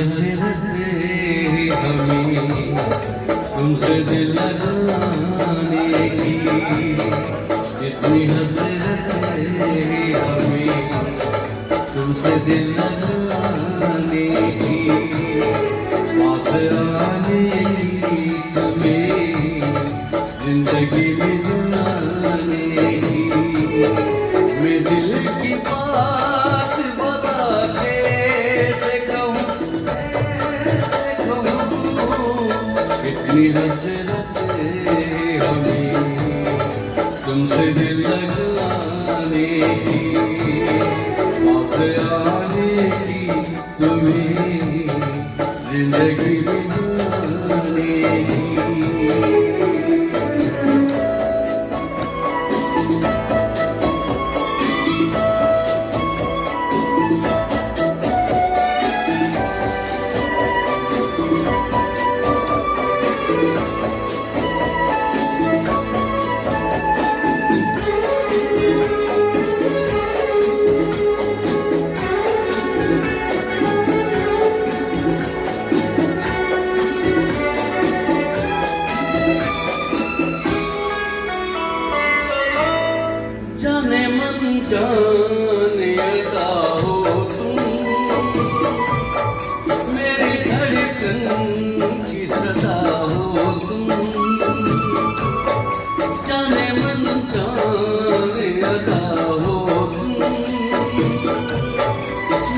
हसरत हमें तुमसे दिल लगाने की, इतनी हसरत हमें तुमसे दिल लगाने की, पास आने की तुम्हें जिंदगी बिताने की। मैं दिल की बात बता कैसे कहूँ, इतनी हसरत हमें तुमसे दिल लगाने की, पास आने की तुम्हें जिंदगी बिताने की। जाने मन जाने अदा हो तुम, मेरी धड़कन की सदा हो तुम। जाने मन जाने अदा हो तुम,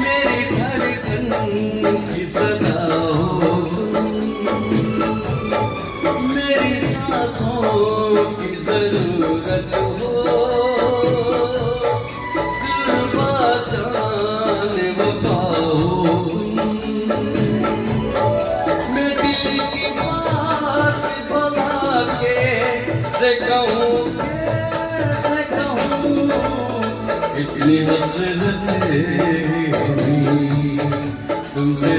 मेरी धड़कन की सदा हो तुम। मेरी सांसों की जरूरत हो, इतनी हसरत हमें तुमसे